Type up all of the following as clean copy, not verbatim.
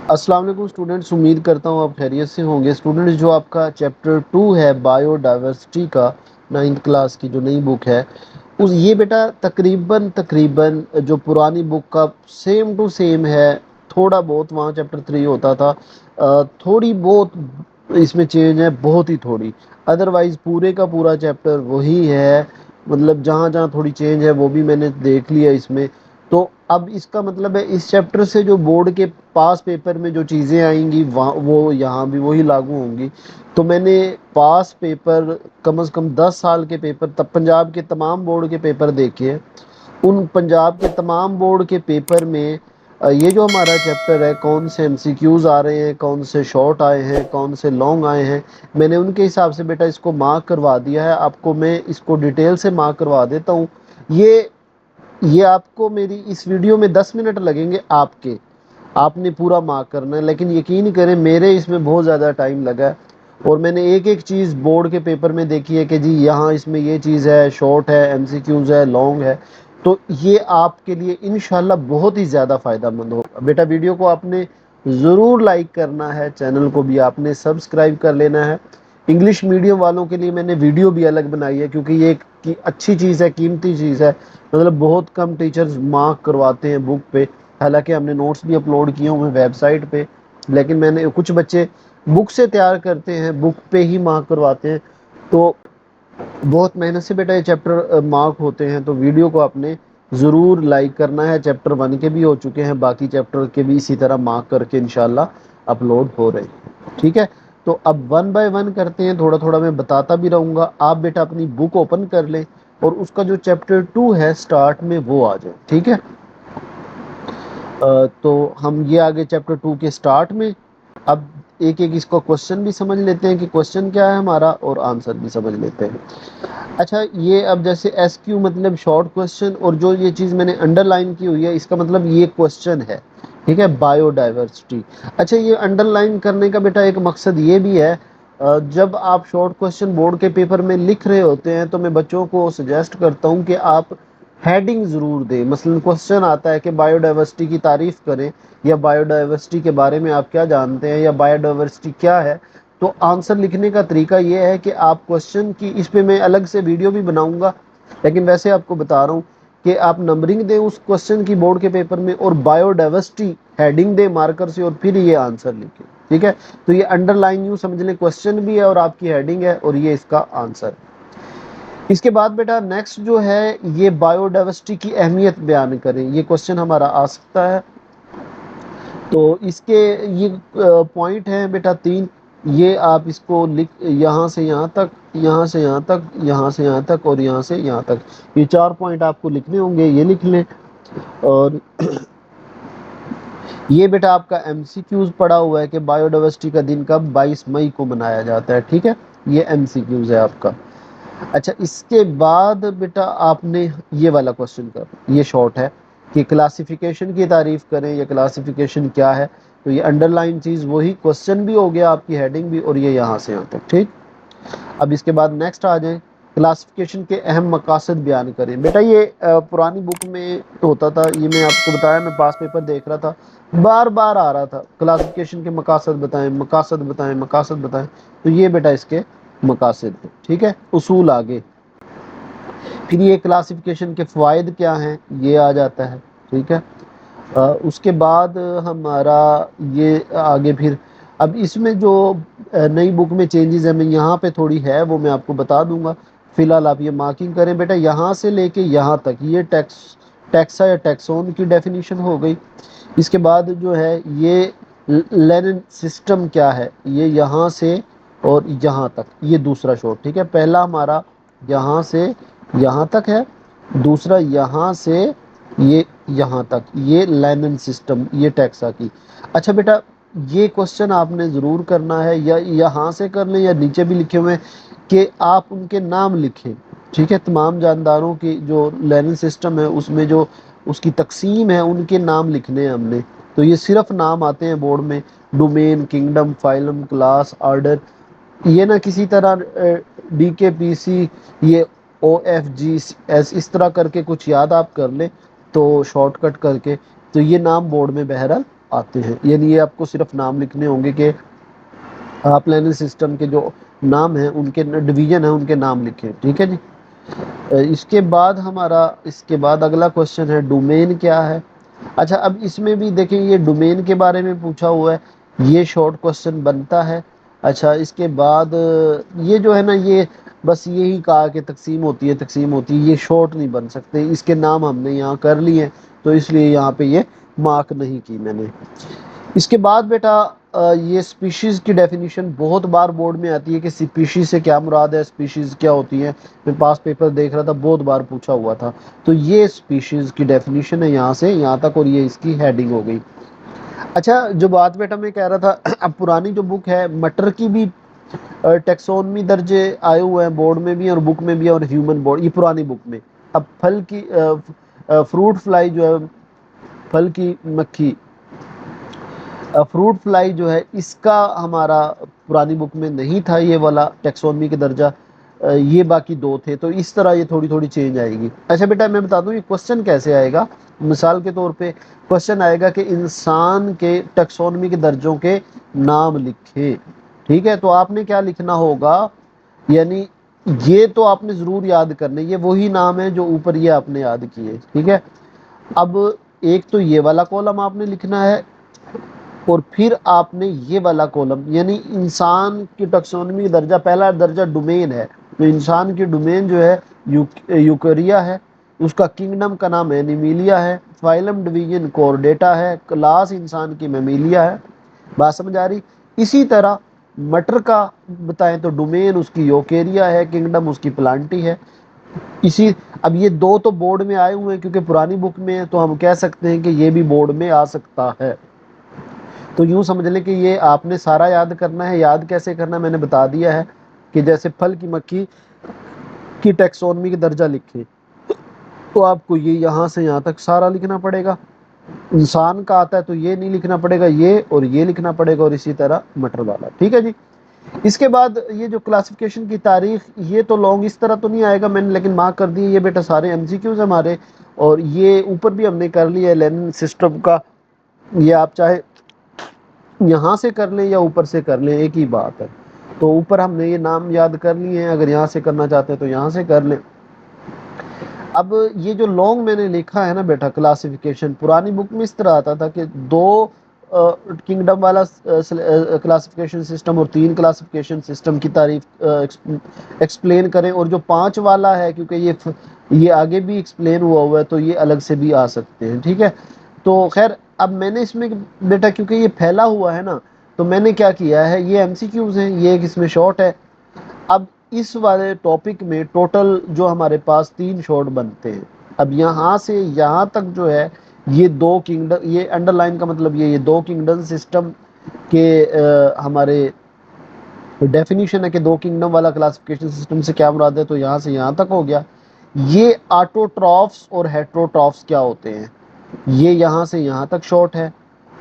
السلام علیکم اسٹوڈنٹس، امید کرتا ہوں آپ خیریت سے ہوں گے۔ اسٹوڈنٹس، جو آپ کا چیپٹر 2 ہے بایو ڈائیورسٹی کا، 9th کلاس کی جو نئی بک ہے، یہ بیٹا تقریباً جو پرانی بک کا سیم ٹو سیم ہے۔ تھوڑا بہت وہاں چیپٹر 3 ہوتا تھا، تھوڑی بہت اس میں چینج ہے، بہت ہی تھوڑی۔ ادروائز پورے کا پورا چیپٹر وہی ہے، مطلب جہاں جہاں تھوڑی چینج ہے وہ بھی میں نے دیکھ لیا اس میں۔ تو اب اس کا مطلب ہے اس چیپٹر سے جو بورڈ کے پاس پیپر میں جو چیزیں آئیں گی وہ یہاں بھی وہی لاگو ہوں گی۔ تو میں نے پاس پیپر کم از کم 10 سال کے پیپر، تب پنجاب کے تمام بورڈ کے پیپر دیکھے۔ ان پنجاب کے تمام بورڈ کے پیپر میں یہ جو ہمارا چیپٹر ہے، کون سے MCQs آ رہے ہیں، کون سے شارٹ آئے ہیں، کون سے لانگ آئے ہیں، میں نے ان کے حساب سے بیٹا اس کو مارک کروا دیا ہے۔ آپ کو میں اس کو ڈیٹیل سے مارک کروا دیتا ہوں۔ یہ آپ کو میری اس ویڈیو میں 10 منٹ لگیں گے، آپ نے پورا مارک کرنا ہے، لیکن یقین کریں میرے اس میں بہت زیادہ ٹائم لگا ہے، اور میں نے ایک ایک چیز بورڈ کے پیپر میں دیکھی ہے کہ جی یہاں اس میں یہ چیز ہے، شارٹ ہے، MCQs ہے، لانگ ہے۔ تو یہ آپ کے لیے انشاءاللہ بہت ہی زیادہ فائدہ مند ہوگا۔ بیٹا ویڈیو کو آپ نے ضرور لائک کرنا ہے، چینل کو بھی آپ نے سبسکرائب کر لینا ہے۔ انگلش میڈیم والوں کے لیے میں نے ویڈیو بھی الگ بنائی ہے، کیونکہ یہ ایک اچھی چیز ہے، قیمتی چیز ہے۔ مطلب بہت کم ٹیچرز مارک کرواتے ہیں بک پہ، حالانکہ ہم نے نوٹس بھی اپلوڈ کیے ہوئے ویب سائٹ پہ، لیکن میں نے کچھ بچے بک سے تیار کرتے ہیں، بک پہ ہی مارک کرواتے ہیں۔ تو بہت محنت سے بیٹا یہ چیپٹر مارک ہوتے ہیں، تو ویڈیو کو آپ نے ضرور لائک کرنا ہے۔ چیپٹر 1 کے بھی ہو چکے ہیں، باقی چیپٹر کے بھی اسی طرح مارک کر کے انشاءاللہ اپلوڈ ہو رہے ہیں، ٹھیک ہے؟ تو اب 1 بائی 1 کرتے ہیں، تھوڑا تھوڑا میں بتاتا بھی رہوں گا۔ آپ بیٹا اپنی بک اوپن کر لیں اور اس کا جو چیپٹر 2 ہے سٹارٹ میں وہ آ جائے، ٹھیک ہے؟ تو ہم یہ آگے چیپٹر 2 کے سٹارٹ میں اب ایک ایک اس کو کوشچن بھی سمجھ لیتے ہیں کہ کوشچن کیا ہے ہمارا، اور آنسر بھی سمجھ لیتے ہیں۔ اچھا، یہ اب جیسے SQ مطلب شارٹ کوشچن، اور جو یہ چیز میں نے انڈر لائن کی ہوئی ہے اس کا مطلب یہ کوشچن ہے، ٹھیک ہے؟ Bio diversity. اچھا، یہ انڈر لائن کرنے کا بیٹا ایک مقصد یہ بھی ہے، جب آپ شارٹ کوشچن بورڈ کے پیپر میں لکھ رہے ہوتے ہیں تو میں بچوں کو سجیسٹ کرتا ہوں کہ آپ ہیڈنگ ضرور دیں۔ مثلا کوشچن آتا ہے کہ بایو ڈائیورسٹی کی تعریف کریں، یا بایو ڈائیورسٹی کے بارے میں آپ کیا جانتے ہیں، یا بایو ڈائیورسٹی کیا ہے۔ تو آنسر لکھنے کا طریقہ یہ ہے کہ آپ کوشچن کی، اس پہ میں الگ سے ویڈیو بھی بناؤں گا، لیکن ویسے آپ کو بتا رہا ہوں کہ آپ نمبرنگ دیں اس کوشچن کی بورڈ کے پیپر میں، اور بایو ڈائیورسٹی ہیڈنگ دیں مارکر سے، اور پھر یہ آنسر لکھیں، ٹھیک ہے؟ تو یہ انڈر لائن یوں سمجھ لیں کوشچن بھی ہے اور آپ کی ہیڈنگ ہے، اور یہ اس کا آنسر ہے۔ اس کے بعد بیٹا نیکسٹ جو ہے، یہ بایو ڈائیورسٹی کی اہمیت بیان کریں۔ یہ کوشچن ہمارا آ سکتا ہے۔ تو اس کے یہ پوائنٹ ہیں بیٹا 3، یہ آپ اس کو لکھ، یہاں سے یہاں تک، یہاں سے یہاں تک، یہاں سے یہاں تک، اور یہاں سے یہاں تک، یہ 4 پوائنٹ آپ کو لکھنے ہوں گے، یہ لکھ لیں۔ اور یہ بیٹا آپ کا MCQs پڑا ہوا ہے کہ بایو ڈائیورسٹی کا دن کب، 22 مئی کو منایا جاتا ہے، ٹھیک ہے؟ یہ MCQs ہے آپ کا۔ اچھا، اس کے بعد بیٹا آپ نے یہ والا کوشچن کر، یہ شارٹ ہے کہ کلاسیفیکیشن کی تعریف کریں، یا کلاسیفیکیشن کیا ہے۔ تو یہ انڈر لائن چیز وہی کوشچن بھی ہو گیا، آپ کی ہیڈنگ بھی، اور یہ یہاں سے یہاں تک، ٹھیک؟ اب اس کے بعد نیکسٹ آ جائیں، کلاسیفیکیشن کے اہم مقاصد بیان کریں۔ بیٹا یہ پرانی بک میں ہوتا تھا، یہ میں آپ کو بتایا، میں پاس پیپر دیکھ رہا تھا، بار بار آ رہا تھا کلاسیفیکیشن کے مقاصد بتائیں، مقاصد بتائیں، مقاصد بتائیں۔ تو یہ بیٹا اس کے مقاصد ہیں، ٹھیک ہے؟ اصول آگے، پھر یہ کلاسیفیکیشن کے فوائد کیا ہیں یہ آ جاتا ہے، ٹھیک ہے؟ اس کے بعد ہمارا یہ آگے پھر، اب اس میں جو نئی بک میں چینجز ہیں، میں یہاں پہ تھوڑی ہے وہ میں آپ کو بتا دوں گا۔ فی الحال آپ یہ مارکنگ کریں بیٹا، یہاں سے لے کے یہاں تک یہ ٹیکسا یا ٹیکسون کی ڈیفینیشن ہو گئی۔ اس کے بعد جو ہے یہ لینن سسٹم کیا ہے، یہ یہاں سے اور یہاں تک، یہ دوسرا شارٹ، ٹھیک ہے؟ پہلا ہمارا یہاں سے یہاں تک ہے، دوسرا یہاں سے یہ یہاں تک، یہ لینن سسٹم، یہ ٹیکسا کی۔ اچھا بیٹا، یہ کوشچن آپ نے ضرور کرنا ہے، یا یہاں سے کر لیں یا نیچے بھی لکھے ہوئے ہیں کہ آپ ان کے نام لکھیں، ٹھیک ہے؟ تمام جانداروں کی جو لینن سسٹم ہے اس میں جو اس کی تقسیم ہے، ان کے نام لکھنے ہیں ہم نے۔ تو یہ صرف نام آتے ہیں بورڈ میں، domain, kingdom, phylum, class, order. یہ نہ کسی طرح DKPC، یہ OFGS اس طرح کر کے کچھ یاد آپ کر لیں تو شارٹ کٹ کر کے، تو یہ نام بورڈ میں بہرحال آتے ہیں، یعنی یہ آپ کو صرف نام لکھنے ہوں گے کہ آپ لائننگ سسٹم کے جو نام ہیں ان کے ڈویژن ہیں ان کے نام لکھیں، ٹھیک ہے جی۔ اس کے بعد اگلا کوشچن ہے ڈومین کیا ہے۔ اچھا اب اس میں بھی دیکھیں یہ ڈومین کے بارے میں پوچھا ہوا ہے، یہ شارٹ کوشچن بنتا ہے۔ اچھا اس کے بعد یہ جو ہے نا یہ بس یہی کہا کہ تقسیم ہوتی ہے، یہ شارٹ نہیں بن سکتے، اس کے نام ہم نے یہاں کر لیے تو اس لیے یہاں پہ یہ مارک نہیں کی میں نے۔ اس کے بعد بیٹا یہ سپیشیز کی ڈیفینیشن بہت بار بورڈ میں آتی ہے کہ سپیشیز سے کیا مراد ہے، سپیشیز کیا ہوتی ہیں، میں پاس پیپر دیکھ رہا تھا بہت بار پوچھا ہوا تھا۔ تو یہ سپیشیز کی ڈیفینیشن ہے یہاں سے یہاں تک، اور یہ اس کی ہیڈنگ ہو گئی۔ اچھا جو بات بیٹا میں کہہ رہا تھا، اب پرانی جو بک ہے مٹر کی بھی ٹیکسونمی درجے آئے ہوئے ہیں بورڈ میں بھی اور بک میں بھی، اور ہیومن بورڈ یہ پرانی بک میں۔ اب پھل کی فروٹ فلائی جو ہے، پھل کی مکھی، فروٹ فلائی جو ہے اس کا ہمارا پرانی بک میں نہیں تھا یہ والا ٹیکسونمی کے درجہ، یہ باقی دو تھے، تو اس طرح یہ تھوڑی تھوڑی چینج آئے گی۔ اچھا بیٹا میں بتا دوں یہ کوشچن کیسے آئے گا، مثال کے طور پہ کوشچن آئے گا کہ انسان کے ٹیکسونمی کے درجوں کے نام لکھے، ٹھیک ہے۔ تو آپ نے کیا لکھنا ہوگا، یعنی یہ تو آپ نے ضرور یاد کرنے، یہ وہی نام ہے جو اوپر یہ آپ نے یاد کیے، ٹھیک ہے۔ اب ایک تو یہ والا کالم آپ نے لکھنا ہے، اور پھر آپ نے یہ والا کالم، یعنی انسان کی ٹیکسونمی درجہ، پہلا درجہ ڈومین ہے، تو انسان کی ڈومین جو ہے یوکریا ہے، اس کا کنگڈم کا نام اینیمیلیا ہے، فائلم ڈویژن کورڈیٹا ہے، کلاس انسان کی میمیلیا ہے، بات سمجھ آ رہی۔ اسی طرح مٹر کا بتائیں تو ڈومین اس کی یوکیریا ہے، کنگڈم اس کی پلانٹی ہے۔ اب یہ دو تو بورڈ میں آئے ہوئے ہیں کیونکہ پرانی بک میں ہے، تو ہم کہہ سکتے ہیں کہ یہ بھی بورڈ میں آ سکتا ہے۔ تو یوں سمجھ لیں کہ یہ آپ نے سارا یاد کرنا ہے۔ یاد کیسے کرنا ہے میں نے بتا دیا ہے کہ جیسے پھل کی مکھی کی ٹیکسونمی کا درجہ لکھیں تو آپ کو یہ یہاں سے یہاں تک سارا لکھنا پڑے گا۔ انسان کا آتا ہے تو یہ نہیں لکھنا پڑے گا، یہ اور یہ لکھنا پڑے گا، اور اسی طرح مٹر والا، ٹھیک ہے جی۔ اس کے بعد یہ جو کلاسیفیکیشن کی تاریخ، یہ تو لانگ اس طرح تو نہیں آئے گا میں نے، لیکن مارک کر دیے یہ بیٹا سارے ایم سی کیوز ہمارے، اور یہ اوپر بھی ہم نے کر لیا ہے لرننگ سسٹم کا، یہ آپ چاہے یہاں سے کر لیں یا اوپر سے کر لیں ایک ہی بات ہے۔ تو اوپر ہم نے یہ نام یاد کر لیے ہیں، اگر یہاں سے کرنا چاہتے ہیں تو یہاں سے کر لیں۔ اب یہ جو لانگ میں نے لکھا ہے نا بیٹا کلاسیفیکیشن، پرانی بک میں اس طرح آتا تھا کہ 2 کنگڈم والا کلاسیفیکیشن سسٹم اور 3 کلاسیفیکیشن سسٹم کی تعریف ایکسپلین کریں، اور جو 5 والا ہے کیونکہ یہ آگے بھی ایکسپلین ہوا ہے تو یہ الگ سے بھی آ سکتے ہیں، ٹھیک ہے۔ تو خیر اب میں نے اس میں بیٹا کیونکہ یہ پھیلا ہوا ہے نا، تو میں نے کیا کیا ہے، یہ ایم سی کیوز ہیں، یہ ایک اس میں شارٹ ہے۔ اب اس والے ٹاپک میں ٹوٹل جو ہمارے پاس 3 شارٹ بنتے ہیں۔ اب یہاں سے یہاں تک جو ہے یہ 2 کنگڈم، یہ انڈر لائن کا مطلب یہ 2 کنگڈم سسٹم کے ہمارے ڈیفینیشن ہے کہ 2 کنگڈم والا کلاسیفیکیشن سسٹم سے کیا مراد ہے، تو یہاں سے یہاں تک ہو گیا۔ یہ آٹوٹرافس اور ہیٹروٹرافس کیا ہوتے ہیں، یہ یہاں سے یہاں تک شارٹ ہے،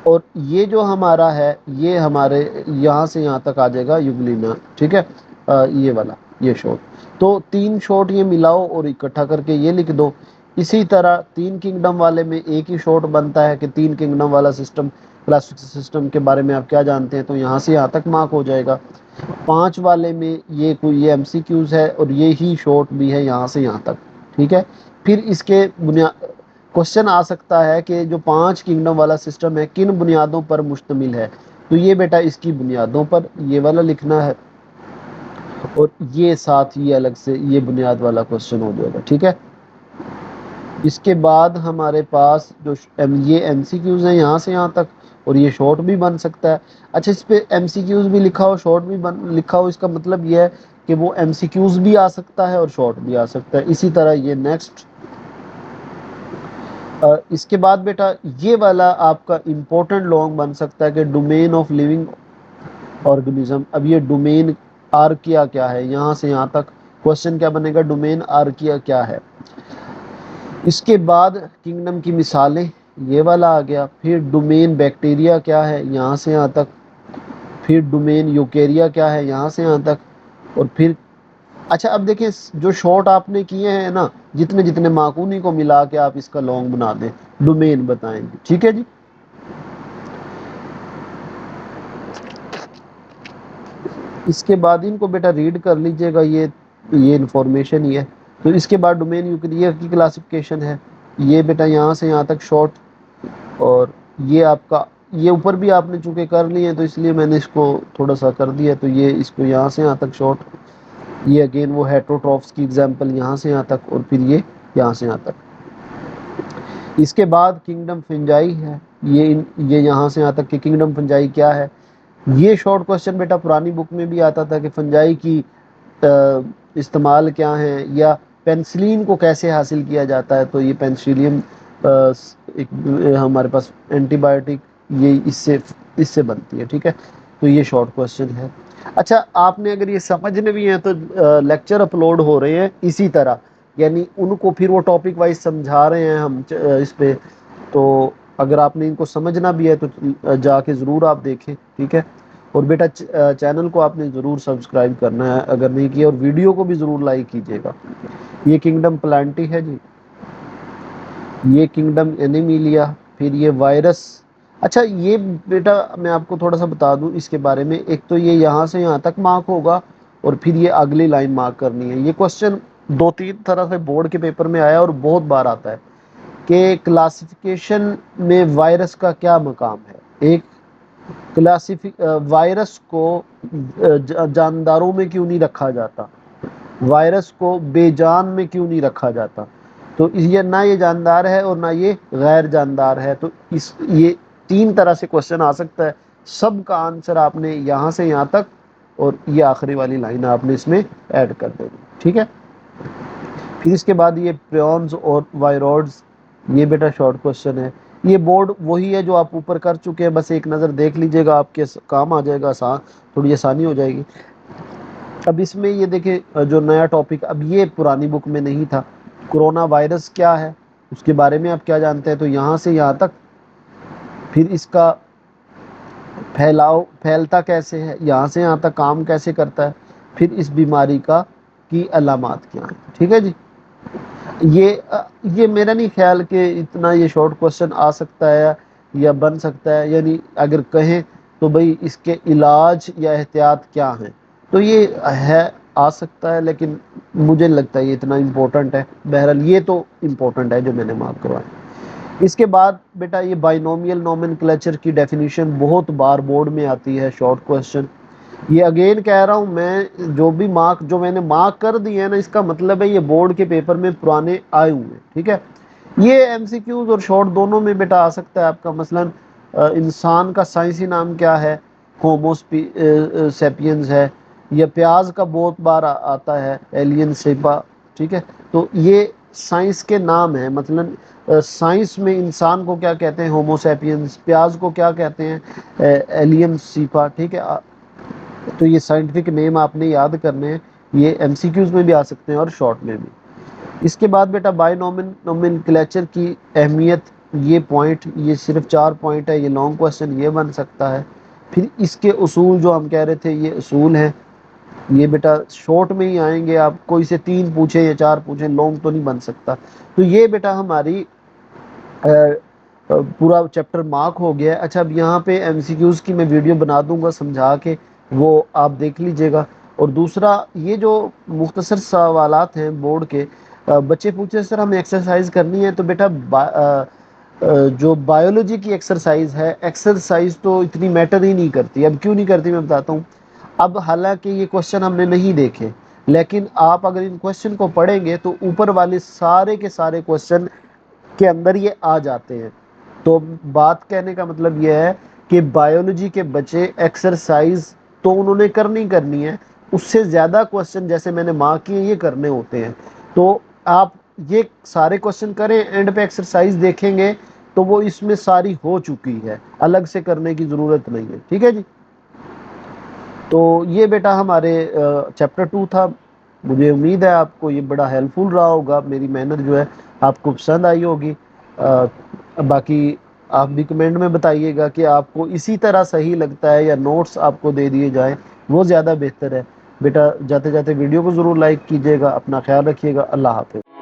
اور یہ جو ہمارا ہے یہ ہمارے یہاں سے یہاں تک آ جائے گا یوگلینا، ٹھیک ہے، یہ والا یہ شارٹ۔ تو 3 شارٹ یہ ملاؤ اور اکٹھا کر کے یہ لکھ دو۔ اسی طرح 3 کنگڈم والے میں ایک ہی شارٹ بنتا ہے کہ 3 کنگڈم والا سسٹم، کلاسک سسٹم کے بارے میں آپ کیا جانتے ہیں، تو یہاں سے یہاں تک مارک ہو جائے گا۔ 5 والے میں یہ ایم سی کیوز ہے اور یہی شارٹ بھی ہے یہاں سے یہاں تک، ٹھیک ہے۔ پھر اس کے کوشچن آ سکتا ہے کہ جو 5 کنگڈم والا سسٹم ہے کن بنیادوں پر مشتمل ہے، تو یہ بیٹا اس کی بنیادوں پر یہ والا لکھنا ہے، اور یہ ساتھ یہ الگ سے یہ بنیاد والا کوشچن ہو جائے گا، ٹھیک ہے۔ اس کے بعد ہمارے پاس جو یہ ایم سی کیوز ہیں یہاں سے یہاں تک، اور یہ شارٹ بھی بن سکتا ہے۔ اچھا اس پہ ایم سی کیوز بھی لکھا ہو شارٹ بھی لکھا ہو، اس کا مطلب یہ ہے کہ وہ ایم سی کیوز بھی آ سکتا ہے اور شارٹ بھی آ سکتا ہے۔ اسی طرح یہ نیکسٹ اس کے بعد بیٹا یہ والا آپ کا امپورٹنٹ لانگ بن سکتا ہے کہ ڈومین آف لیونگ آرگنزم۔ اب یہ ڈومین آرکیا کیا ہے، یہاں سے یہاں تک کوشچن کیا بنے گا، ڈومین آرکیا کیا ہے۔ اس کے بعد کنگڈم کی مثالیں، یہ والا آ گیا۔ پھر ڈومین بیکٹیریا کیا ہے، یہاں سے یہاں تک۔ پھر ڈومین یوکیریا کیا ہے، یہاں سے یہاں تک۔ اور پھر اچھا اب دیکھیں جو شارٹ آپ نے کیے ہیں نا، جتنے جتنے مارک انہیں کو ملا کے آپ اس کا لانگ بنا دیں، ڈومین بتائیں گے، ٹھیک ہے جی۔ اس کے بعد ان کو بیٹا ریڈ کر لیجئے گا، یہ انفارمیشن ہی ہے۔ تو اس کے بعد ڈومین یوکلیئر کی کلاسیفیکیشن ہے، یہ بیٹا یہاں سے یہاں تک شارٹ، اور یہ آپ کا یہ اوپر بھی آپ نے چونکہ کر لی ہے تو اس لیے میں نے اس کو تھوڑا سا کر دیا، تو یہ اس کو یہاں سے یہاں تک شارٹ، یہ اگین وہ ہیٹروٹروفس کی ایگزامپل یہاں سے یہاں تک، اور پھر یہ یہاں سے یہاں تک۔ اس کے بعد کنگڈم فنجائی ہے، یہ یہاں سے یہاں تک کہ کنگڈم فنجائی کیا ہے۔ یہ شارٹ کوسچن بیٹا پرانی بک میں بھی آتا تھا کہ فنجائی کی استعمال کیا ہیں، یا پینسلین کو کیسے حاصل کیا جاتا ہے، تو یہ پینسلین ہمارے پاس اینٹی بایوٹک یہ اس سے بنتی ہے، ٹھیک ہے۔ تو یہ شارٹ کوسچن ہے۔ اچھا، آپ نے اگر یہ سمجھنے بھی ہیں تو لیکچر اپلوڈ ہو رہے ہیں اسی طرح، یعنی ان کو پھر وہ ٹاپک وائز سمجھا رہے ہیں ہم اس پہ، تو اگر آپ نے ان کو سمجھنا بھی ہے تو جا کے ضرور آپ دیکھیں، ٹھیک ہے۔ اور بیٹا چینل کو آپ نے ضرور سبسکرائب کرنا ہے اگر نہیں کیا، اور ویڈیو کو بھی ضرور لائک کیجیے گا۔ یہ کنگڈم پلانٹی ہے جی، یہ کنگڈم اینیمیلیا، پھر یہ وائرس۔ اچھا، یہ بیٹا میں آپ کو تھوڑا سا بتا دوں اس کے بارے میں، ایک تو یہ یہاں سے یہاں تک مارک ہوگا، اور پھر یہ اگلی لائن مارک کرنی ہے۔ یہ کوسچن 2-3 طرح سے بورڈ کے پیپر میں آیا اور بہت بار آتا ہے کہ کلاسیفیکیشن میں وائرس کا کیا مقام ہے۔ ایک وائرس کو جانداروں میں کیوں نہیں رکھا جاتا، وائرس کو بے جان میں کیوں نہیں رکھا جاتا، تو یہ نہ یہ جاندار ہے اور نہ یہ غیر جاندار ہے، تو یہ 3 طرح سے کوسچن آ سکتا ہے۔ سب کا آنسر آپ نے یہاں سے یہاں تک، اور یہ آخری والی لائن آپ نے اس میں ایڈ کر دینی، ٹھیک ہے۔ پھر اس کے بعد یہ پریونز اور وائرائڈز، یہ بیٹا شارٹ کوسچن ہے۔ یہ بورڈ وہی ہے جو آپ اوپر کر چکے ہیں، بس ایک نظر دیکھ لیجئے گا، آپ کے کام آ جائے گا، تھوڑی آسانی ہو جائے گی۔ اب اس میں یہ دیکھیں جو نیا ٹاپک، اب یہ پرانی بک میں نہیں تھا، کرونا وائرس کیا ہے اس کے بارے میں آپ کیا جانتے ہیں، تو یہاں سے یہاں تک۔ پھر اس کا پھیلتا کیسے ہے، یہاں سے یہاں تک، کام کیسے کرتا ہے، پھر اس بیماری کی علامات کیا ہیں، ٹھیک ہے جی۔ یہ میرا نہیں خیال کہ اتنا یہ شارٹ کوسچن آ سکتا ہے یا بن سکتا ہے، یعنی اگر کہیں تو بھئی اس کے علاج یا احتیاط کیا ہیں، تو یہ ہے آ سکتا ہے، لیکن مجھے لگتا ہے یہ اتنا امپورٹنٹ ہے۔ بہرحال یہ تو امپورٹنٹ ہے جو میں نے مارک کروایا۔ اس کے بعد بیٹا یہ بائنومیل نومنکلیچر کی ڈیفینیشن بہت بار بورڈ میں آتی ہے، شارٹ کوسچن۔ یہ اگین کہہ رہا ہوں میں، جو میں نے مارک کر دی ہے نا، اس کا مطلب ہے یہ بورڈ کے پیپر میں پرانے آئے ہوئے، ٹھیک ہے۔ یہ ایم سی کیوز اور شارٹ دونوں میں بیٹا آ سکتا ہے آپ کا، مثلا انسان کا سائنسی نام کیا ہے، ہومو سیپینز ہے، یا پیاز کا بہت بار آتا ہے، ایلین سیپا، ٹھیک ہے۔ تو یہ سائنس کے نام ہیں، مثلا سائنس میں انسان کو کیا کہتے ہیں، ہومو سیپینز، پیاز کو کیا کہتے ہیں، ایلین سیپا، ٹھیک ہے۔ تو یہ سائنٹیفک نیم آپ نے یاد کرنے ہیں، یہ ایم سی کیوز میں بھی آ سکتے ہیں اور شارٹ میں بھی۔ اس کے بعد بیٹا نومنکلیچر کی اہمیت، یہ پوائنٹ، یہ صرف 4 پوائنٹ ہے، یہ لانگ کوسچن یہ بن سکتا ہے۔ پھر اس کے اصول جو ہم کہہ رہے تھے، یہ اصول ہیں، یہ بیٹا شارٹ میں ہی آئیں گے، آپ کوئی سے 3 پوچھیں یا 4 پوچھیں، لانگ تو نہیں بن سکتا۔ تو یہ بیٹا ہماری پورا چیپٹر مارک ہو گیا ہے۔ اچھا، اب یہاں پہ ایم سی کیوز کی میں ویڈیو بنا دوں گا سمجھا کے، وہ آپ دیکھ لیجئے گا۔ اور دوسرا، یہ جو مختصر سوالات ہیں بورڈ کے، بچے پوچھے سر ہمیں ایکسرسائز کرنی ہے، تو بیٹا جو بایولوجی کی ایکسرسائز ہے، ایکسرسائز تو اتنی میٹر ہی نہیں کرتی۔ اب کیوں نہیں کرتی میں بتاتا ہوں۔ اب حالانکہ یہ کوسچن ہم نے نہیں دیکھے، لیکن آپ اگر ان کوسچن کو پڑھیں گے تو اوپر والے سارے کے سارے کوسچن کے اندر یہ آ جاتے ہیں۔ تو بات کہنے کا مطلب یہ ہے کہ بایولوجی کے بچے ایکسرسائز تو انہوں نے کرنی ہے، اس سے زیادہ کوسچن جیسے میں نے مارک کیے یہ کرنے ہوتے ہیں۔ تو آپ یہ سارے کوسچن کریں، اینڈ پہ ایکسرسائز دیکھیں گے تو وہ اس میں ساری ہو چکی ہے، الگ سے کرنے کی ضرورت نہیں ہے، ٹھیک ہے جی۔ تو یہ بیٹا ہمارے چیپٹر 2 تھا۔ مجھے امید ہے آپ کو یہ بڑا ہیلپ فل رہا ہوگا، میری محنت جو ہے آپ کو پسند آئی ہوگی۔ باقی آپ بھی کمنٹ میں بتائیے گا کہ آپ کو اسی طرح صحیح لگتا ہے یا نوٹس آپ کو دے دیے جائیں، وہ زیادہ بہتر ہے۔ بیٹا جاتے جاتے ویڈیو کو ضرور لائک کیجیے گا، اپنا خیال رکھیے گا، اللہ حافظ۔